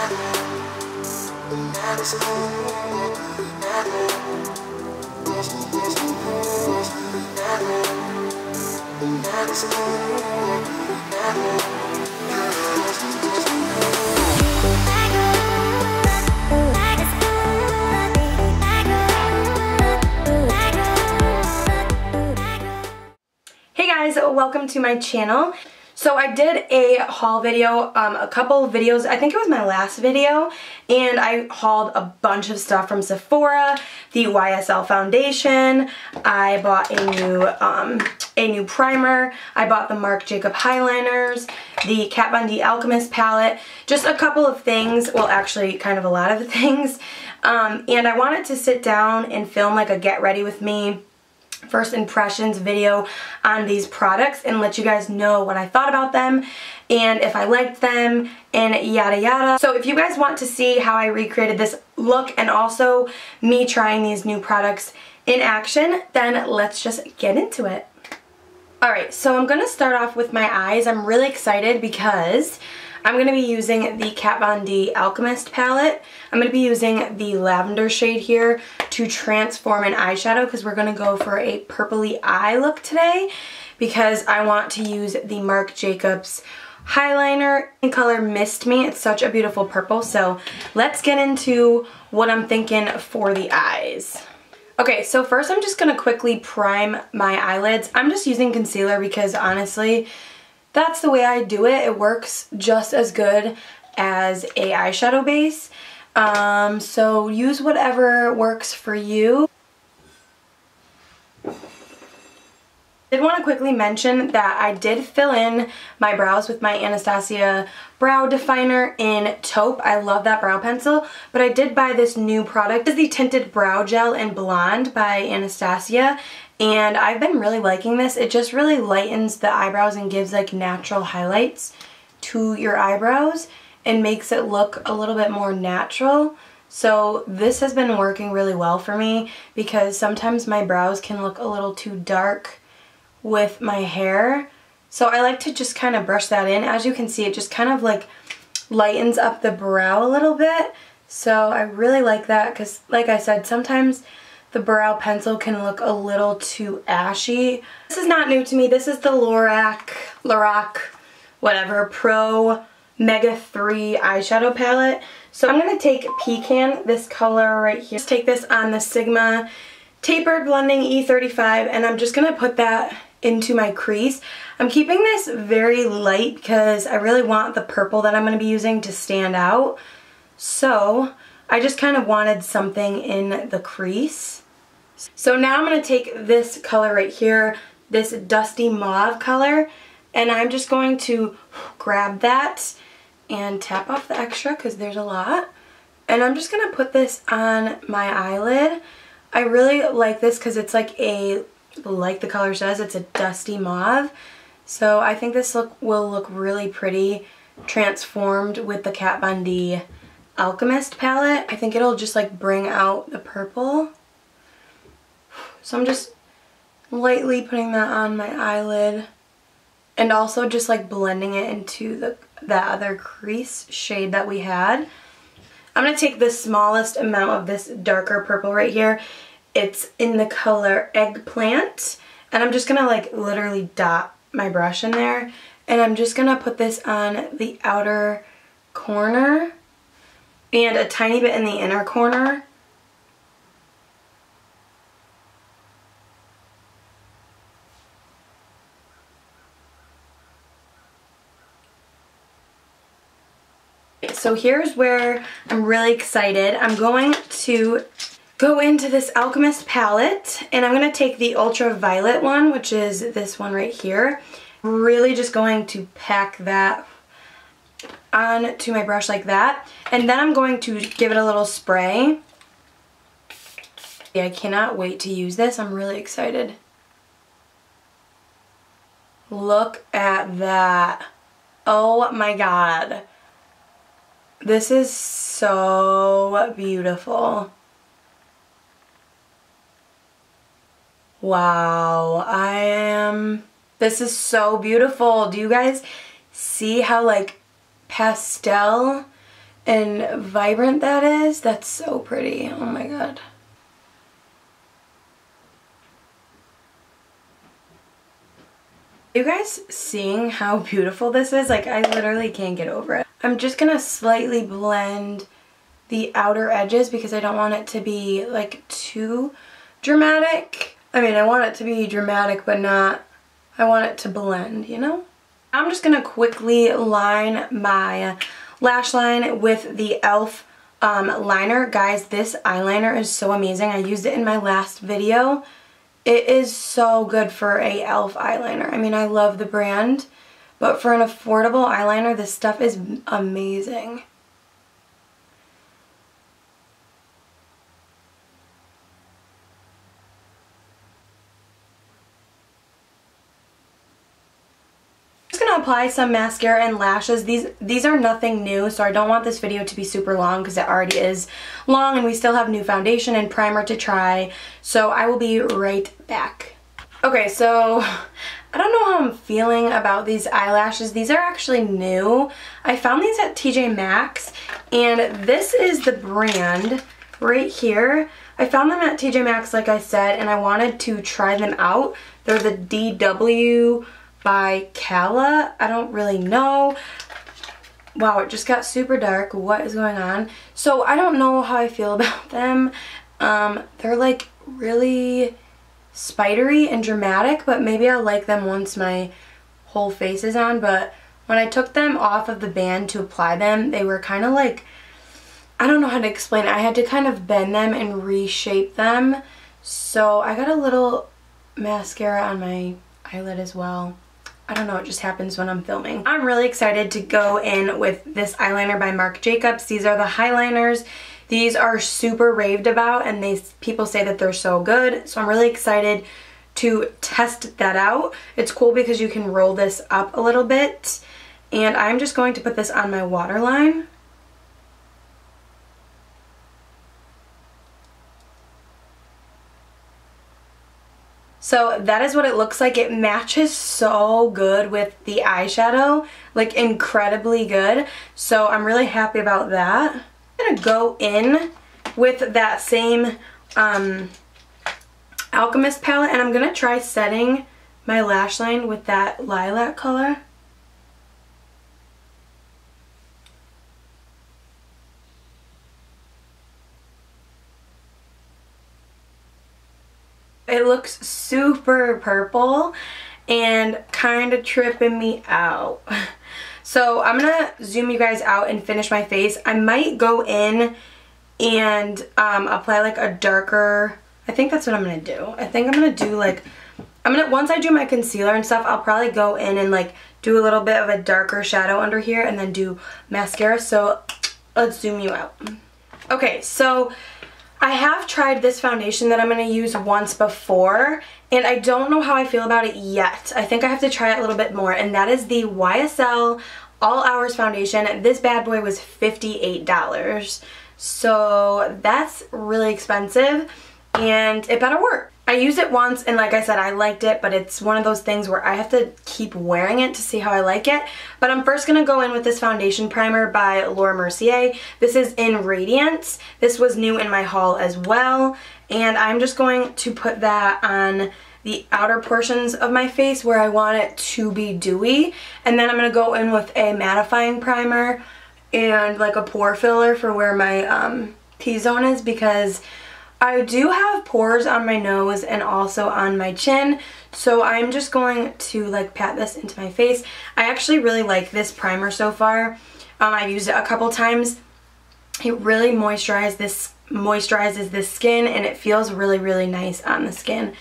Hey guys, welcome to my channel. So I did a haul video, a couple videos, I think it was my last video, and I hauled a bunch of stuff from Sephora, the YSL foundation, I bought a new primer, I bought the Marc Jacobs Highliners, the Kat Von D Alchemist palette, just a couple of things, well actually kind of a lot of things, and I wanted to sit down and film like a get ready with me first impressions video on these products and let you guys know what I thought about them and if I liked them and yada yada. So if you guys want to see how I recreated this look and also me trying these new products in action, then let's just get into it. Alright, so I'm going to start off with my eyes. I'm really excited because I'm going to be using the Kat Von D Alchemist palette. I'm going to be using the lavender shade here to transform an eyeshadow because we're going to go for a purpley eye look today because I want to use the Marc Jacobs Highliner in color Mist Me. It's such a beautiful purple, so let's get into what I'm thinking for the eyes. Okay, so first I'm just going to quickly prime my eyelids. I'm just using concealer because honestly, that's the way I do it. It works just as good as a eyeshadow base. So use whatever works for you. I did want to quickly mention that I did fill in my brows with my Anastasia brow definer in taupe. I love that brow pencil, but I did buy this new product. This is the Tinted Brow Gel in Blonde by Anastasia. And I've been really liking this. It just really lightens the eyebrows and gives like natural highlights to your eyebrows and makes it look a little bit more natural. So this has been working really well for me because sometimes my brows can look a little too dark with my hair. So I like to just kind of brush that in. As you can see, it just kind of like lightens up the brow a little bit. So I really like that because like I said, sometimes the brow pencil can look a little too ashy. This is not new to me. This is the Lorac Pro Mega 3 eyeshadow palette. So I'm going to take Pecan, this color right here. Just take this on the Sigma Tapered Blending E35 and I'm just going to put that into my crease. I'm keeping this very light because I really want the purple that I'm going to be using to stand out. So I just kind of wanted something in the crease. So now I'm going to take this color right here, this dusty mauve color, and I'm just going to grab that and tap off the extra because there's a lot. And I'm just going to put this on my eyelid. I really like this because it's like the color says, it's a dusty mauve. So I think this look will look really pretty transformed with the Kat Von D Alchemist palette. I think it'll just like bring out the purple. So I'm just lightly putting that on my eyelid and also just like blending it into that other crease shade that we had. I'm going to take the smallest amount of this darker purple right here. It's in the color Eggplant and I'm just going to like literally dot my brush in there and I'm just going to put this on the outer corner and a tiny bit in the inner corner. So here's where I'm really excited. I'm going to go into this Alchemist palette and I'm going to take the ultraviolet one, which is this one right here. Really just going to pack that onto my brush like that. And then I'm going to give it a little spray. I cannot wait to use this. I'm really excited. Look at that. Oh my god. This is so beautiful. Wow, this is so beautiful. Do you guys see how like pastel and vibrant that is. That's so pretty. Oh my god. You guys seeing how beautiful this is? Like, I literally can't get over it. I'm just gonna slightly blend the outer edges because I don't want it to be like too dramatic. I mean, I want it to be dramatic, but not, I want it to blend, you know? I'm just gonna quickly line my lash line with the e.l.f. liner. Guys, this eyeliner is so amazing. I used it in my last video. It is so good for a e.l.f. eyeliner. I mean, I love the brand, but for an affordable eyeliner, this stuff is amazing. Apply some mascara and lashes. These are nothing new, so I don't want this video to be super long because it already is long and we still have new foundation and primer to try, so I will be right back. Okay, so I don't know how I'm feeling about these eyelashes. These are actually new. I found these at TJ Maxx, and this is the brand right here. I found them at TJ Maxx, like I said, and I wanted to try them out. They're the DW by Cala. I don't really know. Wow, it just got super dark. What is going on? So I don't know how I feel about them. They're like really spidery and dramatic, but maybe I'll like them once my whole face is on. But when I took them off of the band to apply them, they were kind of like, I don't know how to explain it. I had to kind of bend them and reshape them. So I got a little mascara on my eyelid as well. I don't know, it just happens when I'm filming. I'm really excited to go in with this eyeliner by Marc Jacobs. These are the Highliners. These are super raved about, and people say that they're so good. So I'm really excited to test that out. It's cool because you can roll this up a little bit. And I'm just going to put this on my waterline. So that is what it looks like. It matches so good with the eyeshadow, like incredibly good. So I'm really happy about that. I'm gonna go in with that same Alchemist palette, and I'm gonna try setting my lash line with that lilac color. It looks super purple and kind of tripping me out. So I'm gonna zoom you guys out and finish my face. I might go in and apply like a darker, I think that's what I'm gonna do. I think I'm gonna do like, once I do my concealer and stuff, I'll probably go in and like do a little bit of a darker shadow under here and then do mascara. So let's zoom you out. Okay, so I have tried this foundation that I'm going to use once before, and I don't know how I feel about it yet. I think I have to try it a little bit more, and that is the YSL All Hours Foundation. This bad boy was $58, so that's really expensive, and it better work. I used it once, and like I said, I liked it, but it's one of those things where I have to keep wearing it to see how I like it. But I'm first going to go in with this foundation primer by Laura Mercier. This is in Radiance. This was new in my haul as well, and I'm just going to put that on the outer portions of my face where I want it to be dewy. And then I'm going to go in with a mattifying primer and like a pore filler for where my T-zone is, because I do have pores on my nose and also on my chin, so I'm just going to like pat this into my face. I actually really like this primer so far. I've used it a couple times. It really moisturizes this skin, and it feels really, really nice on the skin.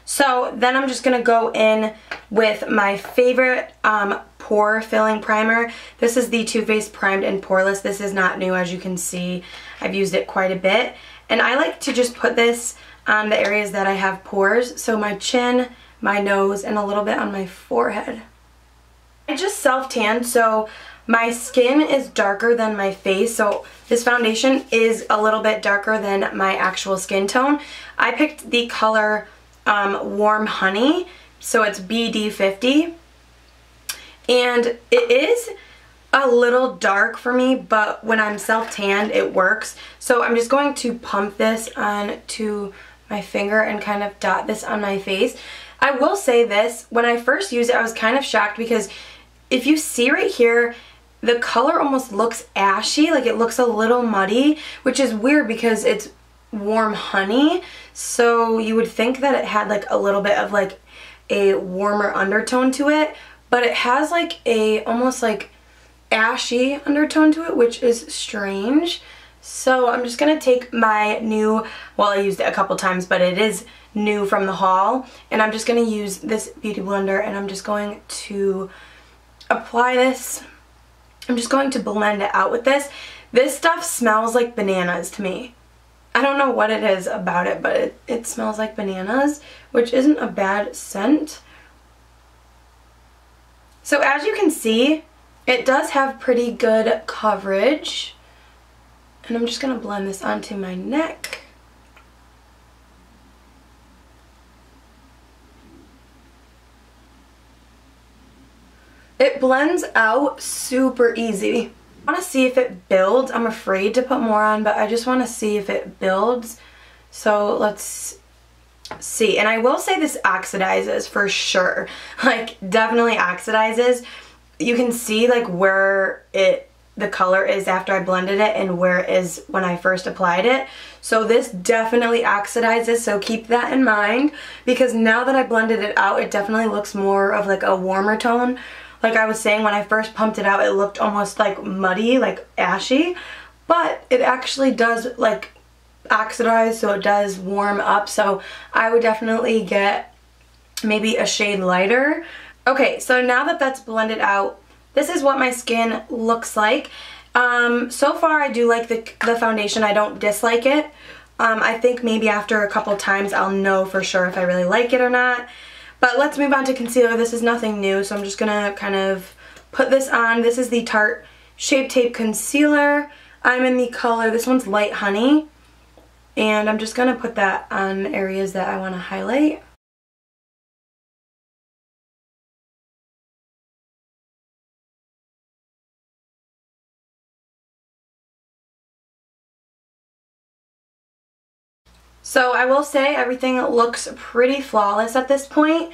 So then I'm just going to go in with my favorite pore filling primer. This is the Too Faced Primed and Poreless. This is not new, as you can see. I've used it quite a bit. And I like to just put this on the areas that I have pores. So my chin, my nose, and a little bit on my forehead. I just self-tanned, so my skin is darker than my face. So this foundation is a little bit darker than my actual skin tone. I picked the color Warm Honey, so it's BD50. And it is a little dark for me, but when I'm self-tanned, it works. So I'm just going to pump this onto my finger and kind of dot this on my face. I will say this, when I first used it, I was kind of shocked because if you see right here, the color almost looks ashy, like it looks a little muddy, which is weird because it's warm honey. So you would think that it had like a little bit of like a warmer undertone to it, but it has like a almost like ashy undertone to it, which is strange. So I'm just gonna take my new, well, I used it a couple times, but it is new from the haul, and I'm just gonna use this beauty blender, and I'm just going to apply this. I'm just going to blend it out with this. This stuff smells like bananas to me. I don't know what it is about it, but it smells like bananas, which isn't a bad scent. So as you can see, it does have pretty good coverage. And I'm just going to blend this onto my neck. It blends out super easy. I want to see if it builds. I'm afraid to put more on, but I just want to see if it builds. So let's see. And I will say this oxidizes for sure. Like, definitely oxidizes. You can see like where the color is after I blended it and where it is when I first applied it. So this definitely oxidizes, so keep that in mind, because now that I blended it out, it definitely looks more of like a warmer tone. Like I was saying, when I first pumped it out, it looked almost like muddy, like ashy, but it actually does like oxidize, so it does warm up. So I would definitely get maybe a shade lighter. Okay, so now that that's blended out, this is what my skin looks like. So far I do like the foundation. I don't dislike it. I think maybe after a couple times I'll know for sure if I really like it or not. But let's move on to concealer. This is nothing new, so I'm just gonna kind of put this on. This is the Tarte Shapetape Concealer. I'm in the color, this one's Light Honey. And I'm just gonna put that on areas that I wanna highlight. So I will say everything looks pretty flawless at this point.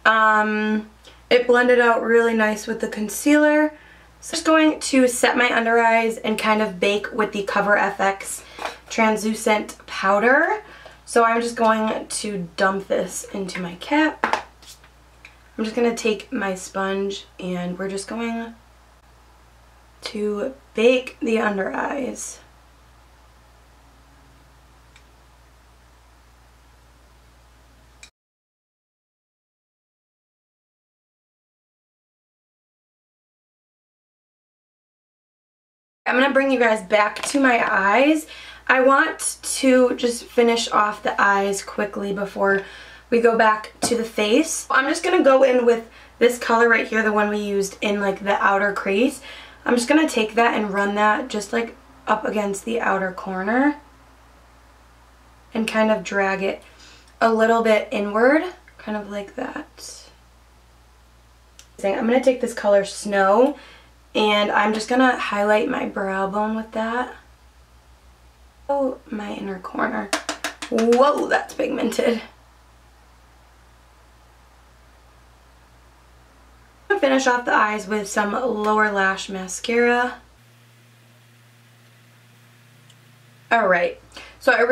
It blended out really nice with the concealer. So I'm just going to set my under eyes and kind of bake with the Cover FX translucent powder. So I'm just going to dump this into my cap. I'm just going to take my sponge and we're just going to bake the under eyes. I'm going to bring you guys back to my eyes. I want to just finish off the eyes quickly before we go back to the face. I'm just going to go in with this color right here, the one we used in like the outer crease. I'm just going to take that and run that just like up against the outer corner and kind of drag it a little bit inward, kind of like that. I'm going to take this color Snow, and I'm just going to highlight my brow bone with that. Oh, my inner corner. Whoa, that's pigmented. I'm going to finish off the eyes with some lower lash mascara. Alright, so I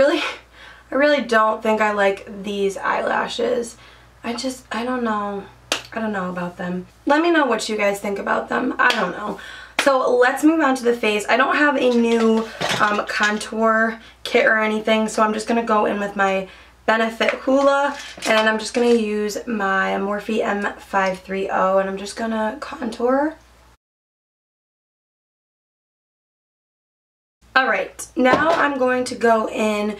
really don't think I like these eyelashes. I don't know. I don't know about them. Let me know what you guys think about them. I don't know. So let's move on to the face. I don't have a new contour kit or anything, so I'm just going to go in with my Benefit Hoola, and I'm just going to use my Morphe M530, and I'm just going to contour. Alright, now I'm going to go in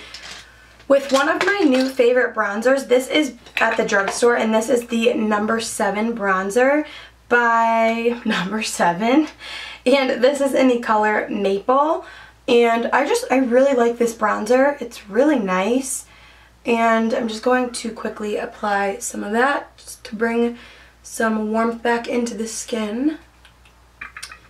with one of my new favorite bronzers. This is at the drugstore, and this is the No7 Bronzer by No7. And this is in the color Maple. And I really like this bronzer. It's really nice. And I'm just going to quickly apply some of that just to bring some warmth back into the skin.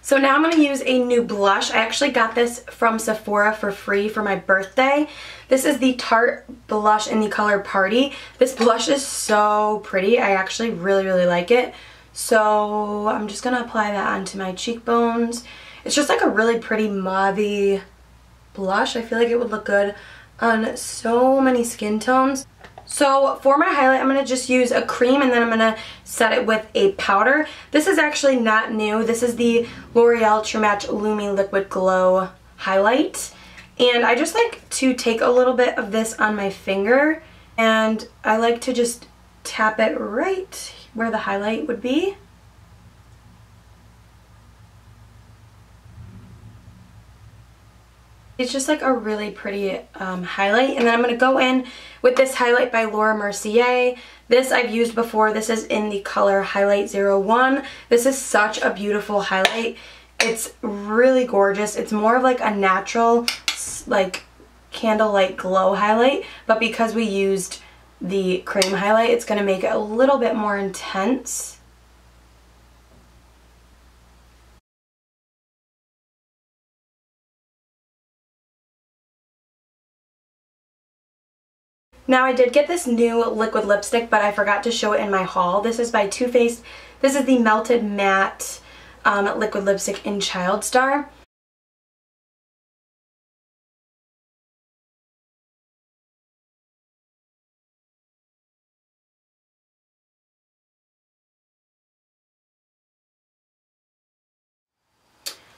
So now I'm going to use a new blush. I actually got this from Sephora for free for my birthday. This is the Tarte blush in the color Paaarty. This blush is so pretty. I actually really like it. So I'm just going to apply that onto my cheekbones. It's just like a really pretty mauve-y blush. I feel like it would look good on so many skin tones. So for my highlight, I'm going to just use a cream and then I'm going to set it with a powder. This is actually not new. This is the L'Oreal True Match Lumi Liquid Glow highlight. And I just like to take a little bit of this on my finger and I like to just tap it right where the highlight would be. It's just like a really pretty highlight. And then I'm going to go in with this highlight by Laura Mercier. This I've used before. This is in the color Highlight 01. This is such a beautiful highlight. It's really gorgeous. It's more of like a natural, like candlelight glow highlight. But because we used the cream highlight, it's going to make it a little bit more intense. Now I did get this new liquid lipstick, but I forgot to show it in my haul. This is by Too Faced. This is the Melted Matte liquid lipstick in Child Star.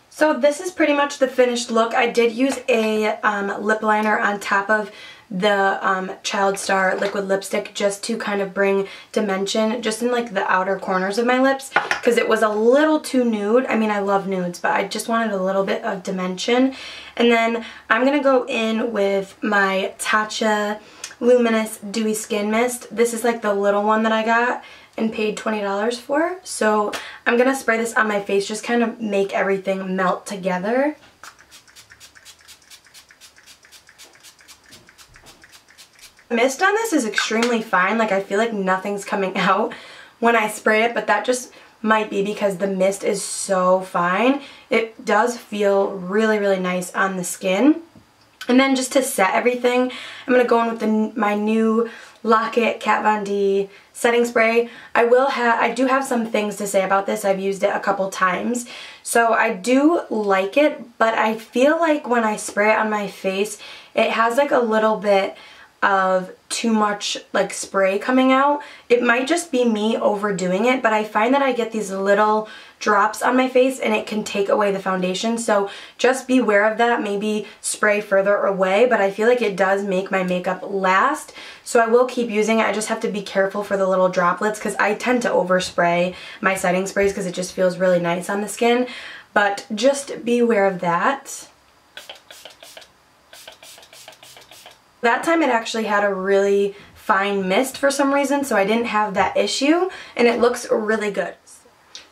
So this is pretty much the finished look. I did use a lip liner on top of the Child Star liquid lipstick just to kind of bring dimension just in like the outer corners of my lips because it was a little too nude. I mean, I love nudes, but I just wanted a little bit of dimension. And then I'm going to go in with my Tatcha Luminous Dewy Skin Mist. This is like the little one that I got and paid $20 for. So I'm going to spray this on my face, just kind of make everything melt together. The mist on this is extremely fine. Like I feel like nothing's coming out when I spray it, but that just might be because the mist is so fine. It does feel really nice on the skin. And then just to set everything, I'm going to go in with my new Lock-It Kat Von D setting spray. I do have some things to say about this. I've used it a couple times. So I do like it, but I feel like when I spray it on my face, it has like a little bit of too much like spray coming out. It might just be me overdoing it, but I find that I get these little drops on my face and it can take away the foundation. So just beware of that. Maybe spray further away, but I feel like it does make my makeup last. So I will keep using it. I just have to be careful for the little droplets because I tend to overspray my setting sprays because it just feels really nice on the skin. But just beware of that. That time it actually had a really fine mist for some reason, so I didn't have that issue, and it looks really good.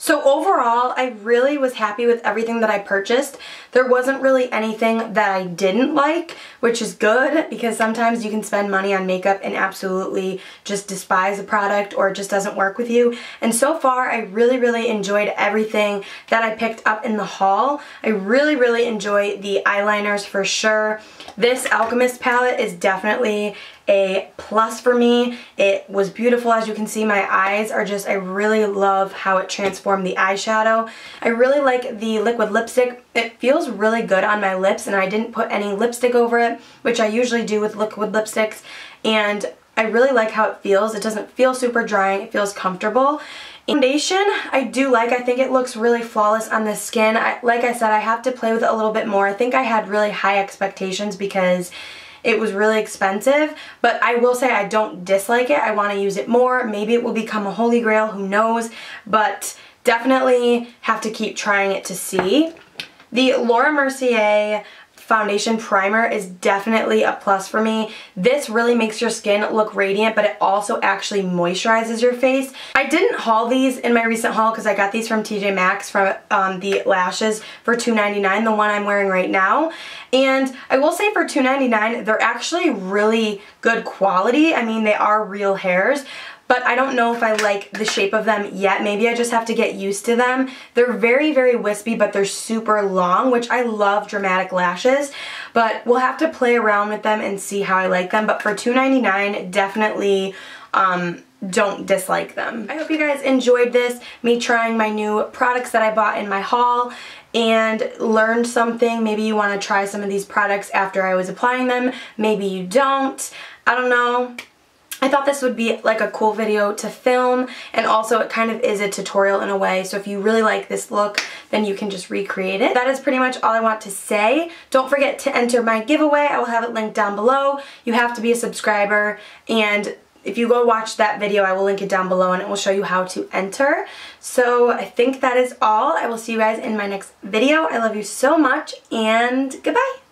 So overall, I really was happy with everything that I purchased. There wasn't really anything that I didn't like, which is good because sometimes you can spend money on makeup and absolutely just despise a product or it just doesn't work with you. And so far, I really enjoyed everything that I picked up in the haul. I really enjoy the eyeliners for sure. This Alchemist palette is definitely a plus for me. It was beautiful. As you can see, my eyes are just, I really love how it transformed the eyeshadow. I really like the liquid lipstick. It feels really good on my lips and I didn't put any lipstick over it, which I usually do with liquid lipsticks. And I really like how it feels. It doesn't feel super drying. It feels comfortable. Foundation, I do like. I think it looks really flawless on the skin. Like I said, I have to play with it a little bit more. I think I had really high expectations because it was really expensive, but I will say I don't dislike it. I want to use it more. Maybe it will become a holy grail, who knows, but definitely have to keep trying it to see. The Laura Mercier foundation primer is definitely a plus for me. This really makes your skin look radiant, but it also actually moisturizes your face. I didn't haul these in my recent haul because I got these from TJ Maxx from the lashes for $2.99, the one I'm wearing right now. And I will say for $2.99, they're actually really good quality. I mean, they are real hairs, but I don't know if I like the shape of them yet. Maybe I just have to get used to them. They're very, very wispy, but they're super long, which I love dramatic lashes, but we'll have to play around with them and see how I like them. But for $2.99, definitely don't dislike them. I hope you guys enjoyed this, me trying my new products that I bought in my haul, and learned something. Maybe you want to try some of these products after I was applying them. Maybe you don't. I don't know. I thought this would be like a cool video to film, and also it kind of is a tutorial in a way, so if you really like this look, then you can just recreate it. That is pretty much all I want to say. Don't forget to enter my giveaway. I will have it linked down below. You have to be a subscriber, and if you go watch that video, I will link it down below and it will show you how to enter. So I think that is all. I will see you guys in my next video. I love you so much, and goodbye.